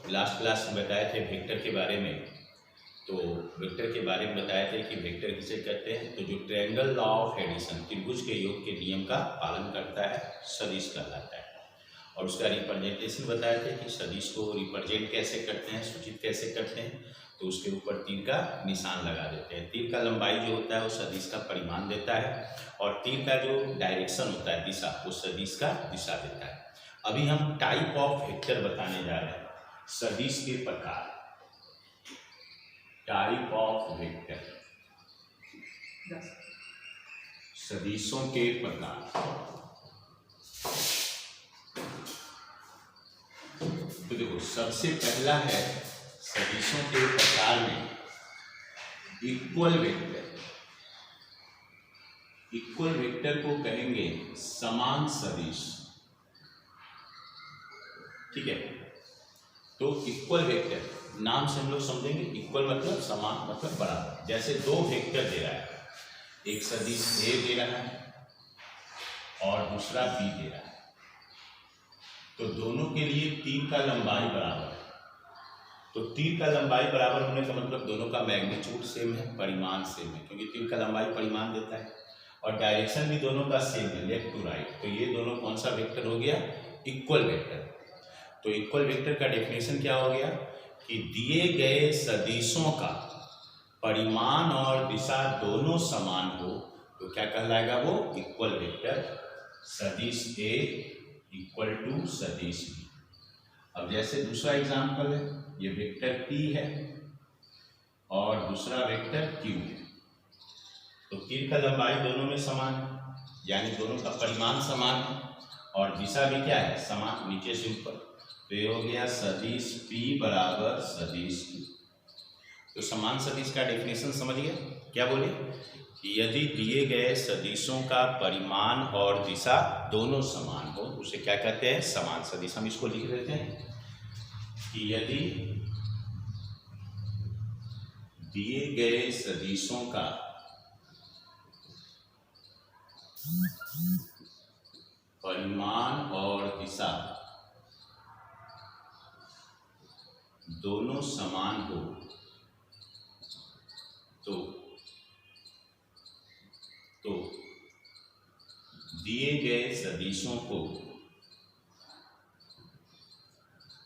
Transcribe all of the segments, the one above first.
Last class में बताए थे वेक्टर के बारे में। तो वेक्टर के बारे में बताए थे कि वेक्टर किसे कहते हैं, तो जो ट्रायंगल लॉ ऑफ एडिशन त्रिभुज के योग के नियम का पालन करता है सदिश कहलाता है। और उसका रिप्रेजेंटेशन बताए थे कि सदिश को रिप्रेजेंट कैसे करते हैं, सूचित कैसे करते हैं। तो उसके ऊपर तीर का निशान लगा देते हैं। तीर का लंबाई जो होता है वो सदिश का परिमाण देता है, और तीर का जो डायरेक्शन होता है दिशा, वो सदिश का दिशा देता है। अभी हम टाइप ऑफ वेक्टर बताने जा रहे हैं, सदिश के प्रकार, टाइप ऑफ वेक्टर, सदिशों के प्रकार। तो देखो, सबसे पहला है सदिशों के प्रकार में इक्वल वेक्टर। इक्वल वेक्टर को कहेंगे समान सदिश, ठीक है। तो इक्वल वेक्टर नाम से हम लोग समझेंगे, इक्वल मतलब समान, मतलब बराबर। जैसे दो वेक्टर दे रहा है, एक सदिश ए दे रहा है और दूसरा बी दे रहा है, तो दोनों के लिए तीर का लंबाई बराबर है। तो तीर का लंबाई बराबर होने का मतलब दोनों का मैग्नीट्यूड सेम है, परिमाण सेम है, क्योंकि तीर का लंबाई परिमाण देता है, और डायरेक्शन भी दोनों का सेम है, लेफ्ट टू राइट। तो ये दोनों कौन सा वेक्टर हो गया, इक्वल वेक्टर। तो इक्वल वेक्टर का डेफिनेशन क्या हो गया कि दिए गए सदिशों का परिमाण और दिशा दोनों समान हो तो क्या कहलाएगा, वो इक्वल वेक्टर। सदिश ए इक्वल टू सदिश बी। अब जैसे दूसरा एग्जाम्पल है, ये वेक्टर P है और दूसरा वेक्टर Q है। तो तीर का लंबाई दोनों में समान है, यानी दोनों का परिमाण समान है, और दिशा भी क्या है, समान, नीचे से ऊपर। तो ये हो गया सदिश P बराबर सदिश Q। तो समान सदिश का डेफिनेशन समझ गया, क्या बोले कि यदि दिए गए सदिशों का परिमाण और दिशा दोनों समान हो उसे क्या कहते हैं, समान सदिश। हम इसको लिख देते हैं कि यदि दिए गए सदिशों का परिमाण और दिशा दोनों समान हो तो दिए गए सदिशों को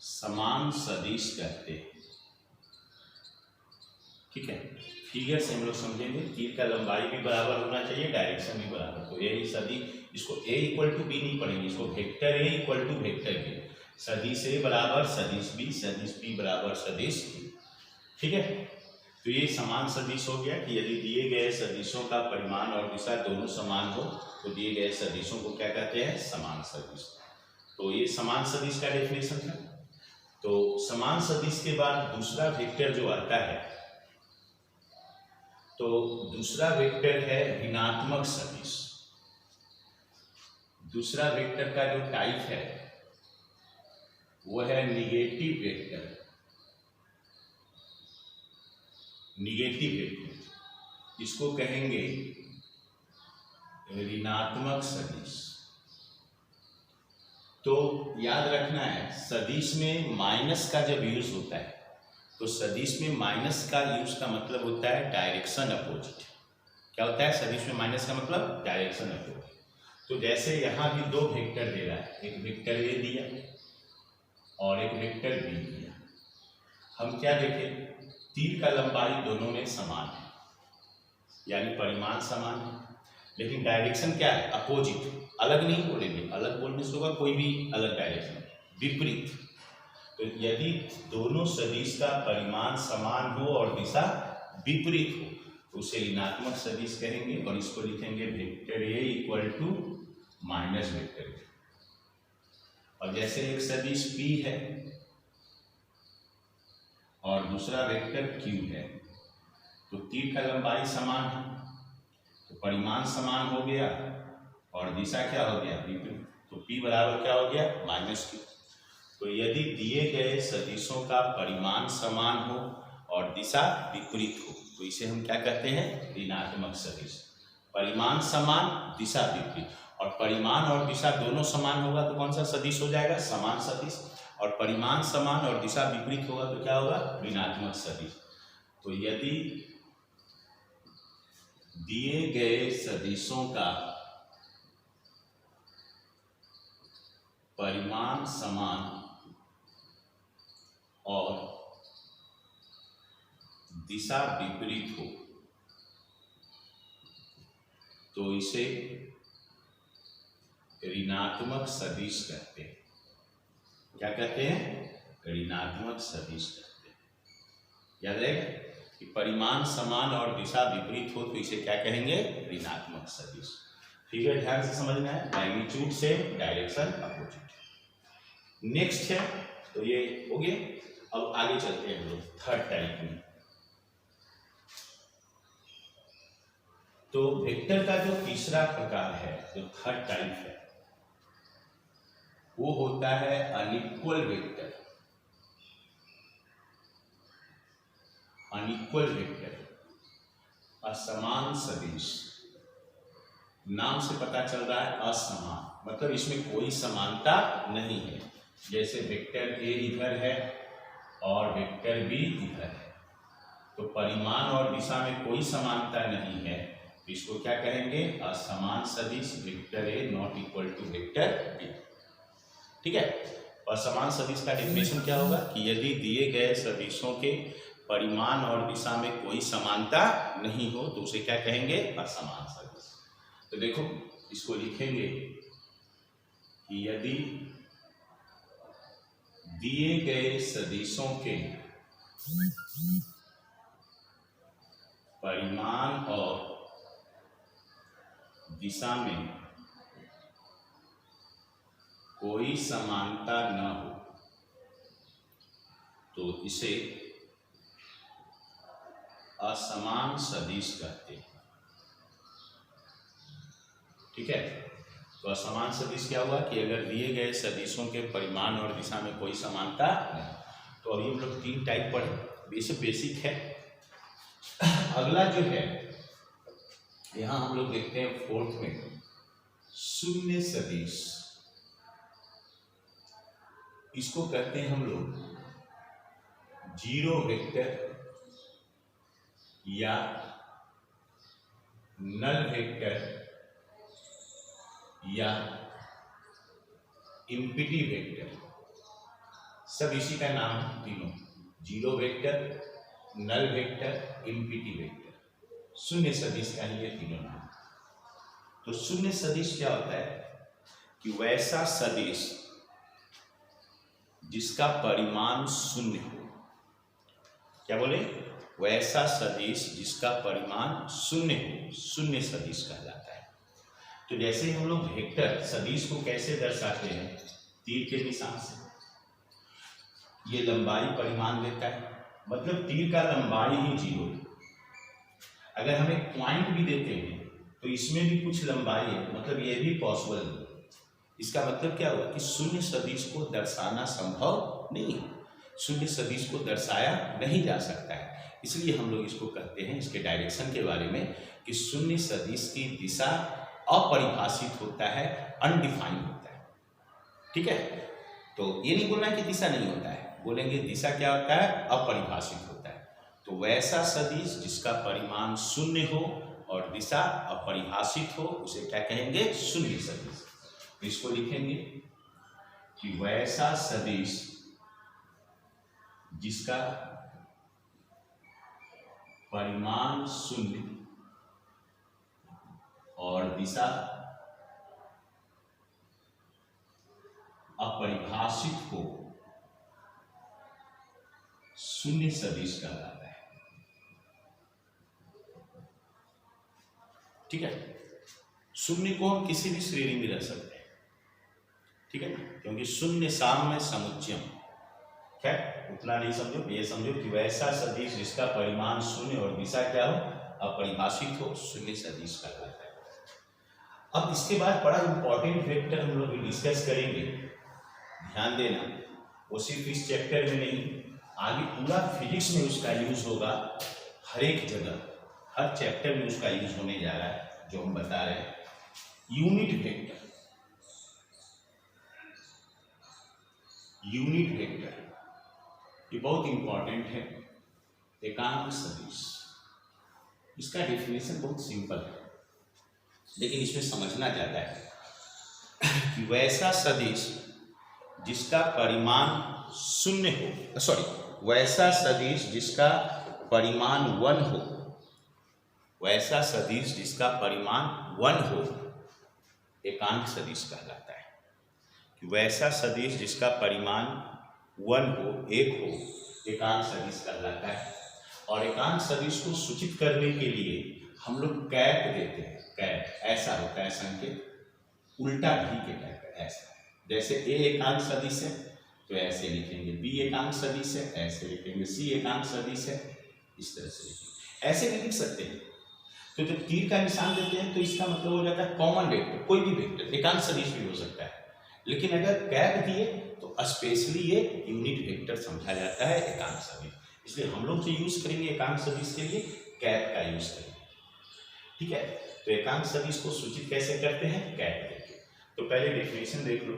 समान सदिश कहते हैं, ठीक है। फिगर से हम लोग समझेंगे, तीर का लंबाई भी बराबर होना चाहिए, डायरेक्शन भी बराबर। तो यही सदिश, इसको ए इक्वल टू बी नहीं पढ़ेंगे, इसको vector A equal to vector B, सदिश ए बराबर सदिश बी, सदिश बी बराबर सदिश बी, ठीक है। तो ये समान सदिश हो गया कि यदि दिए गए सदिशों का परिमाण और दिशा दोनों समान हो तो दिए गए सदिशों को क्या कहते हैं, समान सदिश। तो ये समान सदिश का डेफिनेशन था। तो समान सदिश के बाद दूसरा वेक्टर जो आता है, तो दूसरा वेक्टर है ऋणात्मक सदिश। दूसरा वेक्टर का जो टाइप है वो है निगेटिव वेक्टर। निगेटिव वेक्टर, इसको कहेंगे ऋणात्मक सदिश। तो याद रखना है, सदिश में माइनस का जब यूज होता है तो सदिश में माइनस का यूज का मतलब होता है डायरेक्शन अपोजिट। क्या होता है सदिश में माइनस का मतलब, डायरेक्शन अपोजिट। तो जैसे यहाँ भी दो वेक्टर दे रहा है, एक वेक्टर ए दिया और एक वेक्टर बी दिया। हम क्या देखें, तीर का लंबाई दोनों में समान है, यानी परिमाण समान है, लेकिन डायरेक्शन क्या है, अपोजिट। अलग नहीं बोलेंगे, अलग बोलने से होगा कोई भी अलग डायरेक्शन, विपरीत। तो यदि दोनों सदिश का परिमाण समान हो और दिशा विपरीत हो तो उसे ऋणात्मक सदिश कहेंगे, और इसको लिखेंगे vector A equal to minus vector B. और जैसे एक सदिश P है और दूसरा वेक्टर Q है, तो तीर का लंबाई समान है तो परिमाण समान हो गया और दिशा क्या हो गया, विपरीत। तो P बराबर क्या हो गया, माइनस Q। तो यदि दिए गए सदिशों का परिमाण समान हो और दिशा विपरीत हो तो इसे हम क्या कहते हैं, ऋणात्मक सदिश। परिमाण समान, दिशा विपरीत, और परिमाण और दिशा दोनों समान होगा तो कौन सा सदिश हो जाएगा, समान सदिश। और परिमाण समान और दिशा विपरीत होगा तो क्या होगा, ऋणात्मक सदिश। तो यदि दिए गए सदिशों का परिमाण समान और दिशा विपरीत हो तो इसे ऋणात्मक सदिश कहते हैं। क्या कहते हैं, ऋणात्मक सदिश कहते हैं। याद रहेगा कि परिमाण समान और दिशा विपरीत हो तो इसे क्या कहेंगे, ऋणात्मक सदिश। ठीक है, ध्यान से समझना है, मैग्नीट्यूड से डायरेक्शन अपोजिट। नेक्स्ट है, तो ये हो गया। अब आगे चलते हैं हम लोग थर्ड टाइप में। तो वेक्टर का जो तीसरा प्रकार है, जो थर्ड टाइप है, वो होता है अनइक्वल वेक्टर। अनइक्वल वेक्टर, असमान सदिश। नाम से पता चल रहा है असमान, मतलब इसमें कोई समानता नहीं है। जैसे वेक्टर ए इधर है और वेक्टर बी इधर है, तो परिमाण और दिशा में कोई समानता नहीं है, तो इसको क्या कहेंगे, असमान सदिश। Vector A not equal to vector B. ठीक है, असमान सदिश का डेफिनेशन क्या होगा कि यदि दिए गए सदिशों के परिमाण और दिशा में कोई समानता नहीं हो तो उसे क्या कहेंगे, असमान सदिश। तो देखो इसको लिखेंगे कि यदि दिए गए सदिशों के परिमाण और दिशा में कोई समानता न हो तो इसे असमान सदिश कहते हैं। ठीक है, तो असमान सदिश क्या हुआ कि अगर दिए गए सदिशों के परिमाण और दिशा में कोई समानता नहीं। तो अभी हम लोग तीन टाइप पढ़े, ये बेसिक है। अगला जो है, यहां हम लोग देखते हैं फोर्थ में शून्य सदिश। इसको कहते हैं हम लोग जीरो वेक्टर या नल वेक्टर या इम्पिटी वेक्टर, सब इसी का नाम है तीनों। Zero vector, null vector, empty vector, शून्य सदिश का ही ये तीनों नाम। तो शून्य सदिश क्या होता है कि वैसा सदिश जिसका परिमाण शून्य हो। क्या बोले, वैसा सदिश जिसका परिमाण शून्य हो, शून्य सदिश कहलाता है। तो जैसे हम लोग वेक्टर सदिश को कैसे दर्शाते हैं, तीर के निशान से। ये लंबाई परिमाण देता है, मतलब तीर का लंबाई ही जीरो है। अगर हम एक पॉइंट भी देते हैं तो इसमें भी कुछ लंबाई है, मतलब ये भी पॉसिबल है। इसका मतलब क्या हुआ कि शून्य सदिश को दर्शाना संभव नहीं है, शून्य सदिश को दर्शाया नहीं जा सकता है। इसलिए हम लोग इसको कहते हैं, इसके डायरेक्शन के बारे में, कि शून्य सदिश की दिशा अपरिभाषित होता है, अनडिफाइंड होता है। ठीक है, तो ये नहीं बोलना है कि दिशा नहीं होता है, बोलेंगे दिशा क्या होता है, अपरिभाषित होता है। तो वैसा सदिश जिसका परिमाण शून्य हो और दिशा अपरिभाषित हो उसे क्या कहेंगे, शून्य सदिश। इसको लिखेंगे कि वैसा सदिश जिसका परिमाण शून्य और दिशा अपरिभाषित हो, शून्य सदिश कहलाता है। ठीक है, शून्य को हम किसी भी श्रेणी में रख सकते हैं। ठीक है, क्योंकि शून्य साम्य समुच्चयम। क्या, उतना नहीं समझो, ये समझो कि वैसा सदिश जिसका परिमाण शून्य और दिशा क्या हो, अपरिभाषित हो, शून्य सदिश कहलाता है। अब इसके बाद बड़ा इंपॉर्टेंट वेक्टर हम लोग डिस्कस करेंगे, ध्यान देना। वो सिर्फ इस चैप्टर में नहीं, आगे पूरा फिजिक्स में उसका यूज होगा, हर एक जगह, हर चैप्टर में उसका यूज होने जा रहा है, जो हम बता रहे हैं। Unit vector. यूनिट वेक्टर, ये बहुत इंपॉर्टेंट है। एकांक सदिश, इसका डेफिनेशन बहुत सिंपल है, लेकिन इसमें समझना ज़्यादा है कि वैसा सदिश जिसका परिमाण शून्य हो, वैसा सदिश जिसका परिमाण 1 हो, वैसा सदिश जिसका परिमाण 1 हो एकांक सदिश कहलाता है। कि वैसा सदिश जिसका परिमाण 1 हो, 1 हो, एकांक सदिश कहलाता है। और एकांक सदिश को सूचित करने के लिए हम लोग कैप देते हैं। कैप ऐसा होता है संकेत, उल्टा भी के टाइप का, ऐसा। जैसे ए एकांक सदिश है तो ऐसे लिखेंगे, बी एकांक सदिश है ऐसे लिखेंगे, सी एकांक सदिश है इस तरह से लिखेंगे। ऐसे भी लिख सकते हैं। तो जब तीर का निशान देते हैं तो इसका मतलब हो जाता है कॉमन वेक्टर, कोई भी वेक्टर, एकांक सदिश भी हो सकता है। लेकिन अगर कैप दिए तो स्पेशली ये यूनिट वेक्टर समझा जाता है एकांक सदिश। इसलिए हम लोग जो यूज करेंगे एकांक सदिश के लिए कैप का यूज करेंगे। ठीक है, तो एकांक सदिश को सूचित कैसे करते हैं, कैप देके। तो पहले डेफिनेशन देख लो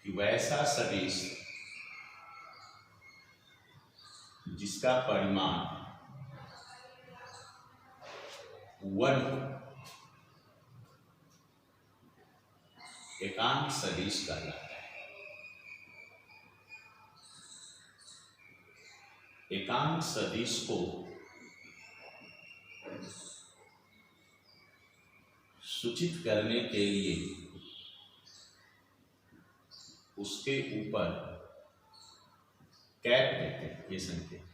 कि वैसा सदिश जिसका परिमाण 1 एकांक सदिश कहलाता है। एकांक सदिश को सूचित करने के लिए उसके ऊपर कैप देते हैं ये संकेत।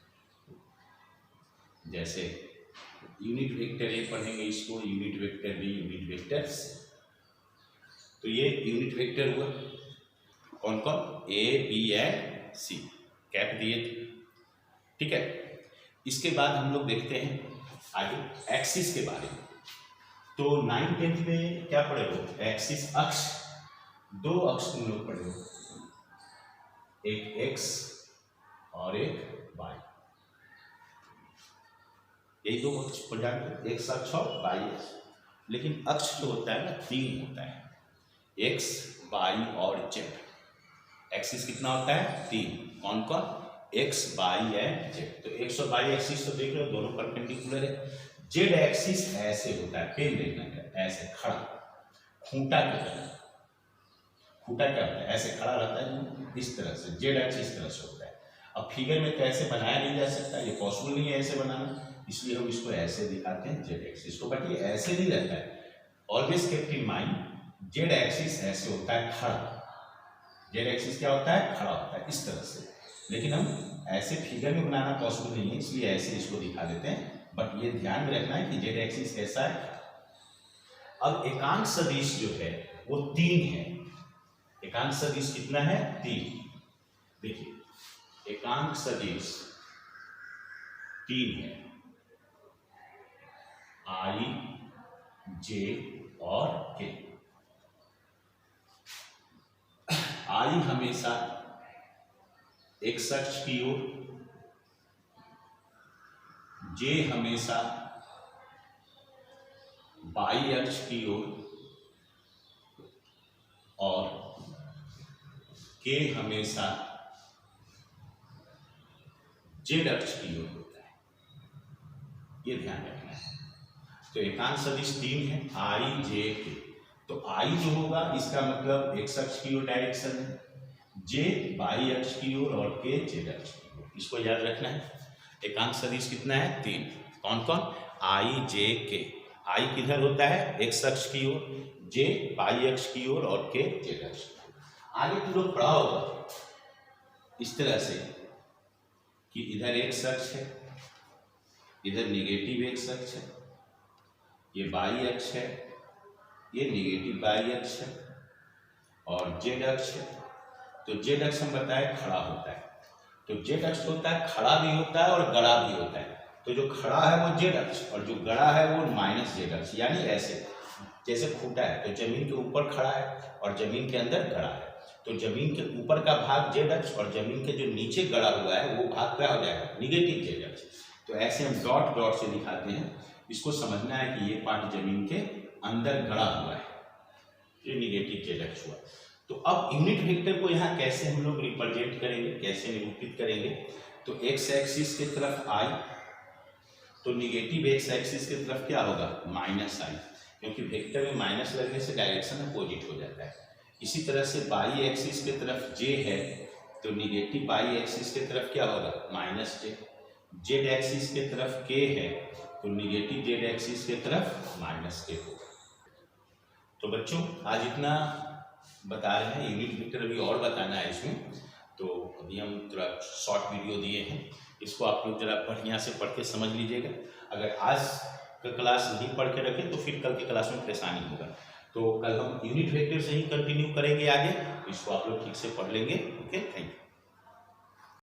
जैसे यूनिट वेक्टर ए पढ़ेंगे इसको, unit vector B, unit vector C. तो ये यूनिट वेक्टर हुआ कौन कौन, A B and C, cap दिए थे। ठीक है, इसके बाद हम लोग देखते हैं आगे एक्सिस के बारे में। तो 9th 10th में क्या पढ़े हो, एक्सिस अक्ष, 2 अक्ष तुम लोग पढ़े हो, एक एक्स और एक वाई। यही 2 अक्ष पढ़ जाते, एक्स अक्ष और वाई अक्ष। लेकिन अक्ष जो होता है ना 3 होता है, एक्स, वाई और जेड। एक्सिस कितना होता है, 3। कौन कौन, एक्स, वाई एंड जेड। तो एक्स और वाई एक्सिस तो देख लो दोनों परपेंडिकुलर है। जेड एक्सिस ऐसे होता है, पेन देखना है, ऐसे खड़ा, खूंटा की तरह। खूंटा क्या होता है, ऐसे खड़ा रहता है इस तरह से, जेड एक्सिस इस तरह से होता है। अब फिगर में तो ऐसे बनाया नहीं जा सकता, ये पॉसिबल नहीं है ऐसे बनाना, इसलिए हम इसको ऐसे दिखाते हैं जेड एक्सिस को। बट ये ऐसे नहीं रहता है, always keep in mind, Z axis ऐसे होता है खड़ा। जेड एक्सिस क्या होता है, खड़ा होता है इस तरह से। लेकिन हम ऐसे फिगर में बनाना पॉसिबल नहीं है, इसलिए ऐसे इसको दिखा देते हैं। बट ये ध्यान में रखना है कि जेड एक्सिस कैसा है। अब एकांक सदिश जो है वो 3 है। एकांक सदिश कितना है, 3। देखिए एकांक सदिश 3 है, आई, जे और के। आई हमेशा एक्स अक्ष की ओर, जे हमेशा वाई अक्ष की ओर और के हमेशा जेड अक्ष की ओर होता है। ये ध्यान रखना है। तो एकांक सदिश 3 है, आई, जे, के। तो आई जो होगा इसका मतलब एक्स अक्ष की ओर डायरेक्शन है, जे वाई अक्ष की ओर और के जेड अक्ष की ओर। इसको याद रखना है। एकांक सदिश कितना है, 3। कौन कौन, आई, जे, के। आई किधर होता है, एक्स अक्ष की ओर, जे वाई अक्ष की ओर और के जेड अक्ष की ओर। आगे तुम लोग पढ़ा होगा इस तरह से कि इधर एक्स अक्ष है, इधर निगेटिव एक्स अक्ष है, ये वाई अक्ष है, ये निगेटिव वाई अक्ष है और जेड अक्ष है। तो जेड अक्ष हम बताए खड़ा होता है। तो जेड अक्ष होता है, खड़ा भी होता है और गड़ा भी होता है। तो जो खड़ा है वो जेड अक्ष और जो गड़ा है वो माइनस जेड अक्ष, यानी ऐसे जैसे खूंटा है तो जमीन के ऊपर खड़ा है और जमीन के अंदर गड़ा है। तो जमीन के ऊपर का भाग जेड अक्ष और जमीन के जो नीचे गड़ा हुआ है वो भाग क्या हो जाएगा, निगेटिव जेड अक्ष। तो ऐसे हम डॉट डॉट से दिखाते हैं। इसको समझना है कि ये पार्ट जमीन के अंदर गड़ा हुआ है, ये निगेटिव जेड अक्ष हुआ। तो अब यूनिट वेक्टर को यहाँ कैसे हम लोग रिप्रेजेंट करेंगे, कैसे निरूपित करेंगे? तो एक्स एक्सिस की तरफ आई, तो निगेटिव एक्स एक्सिस की तरफ क्या होगा? माइनस आई, क्योंकि वेक्टर में माइनस लगने से डायरेक्शन अपोजिट हो जाता है। इसी तरह से बाई एक्सिस की तरफ जे है, तो निगेटिव बाई एक्सिस की तरफ क्या होगा? माइनस जे। जेड एक्सिस की तरफ के है, तो निगेटिव जेड एक्सिस की तरफ माइनस के होगा। तो बच्चों आज इतना बता रहे हैं, यूनिट वेक्टर अभी और बताना है इसमें। तो अभी हम थोड़ा शॉर्ट वीडियो दिए हैं, इसको आप लोग जरा बढ़िया से पढ़ के समझ लीजिएगा। अगर आज का क्लास नहीं पढ़ के रखें तो फिर कल की क्लास में परेशानी होगा। तो कल हम यूनिट वेक्टर से ही कंटिन्यू करेंगे आगे, इसको आप लोग ठीक से पढ़ लेंगे। Okay, thank you.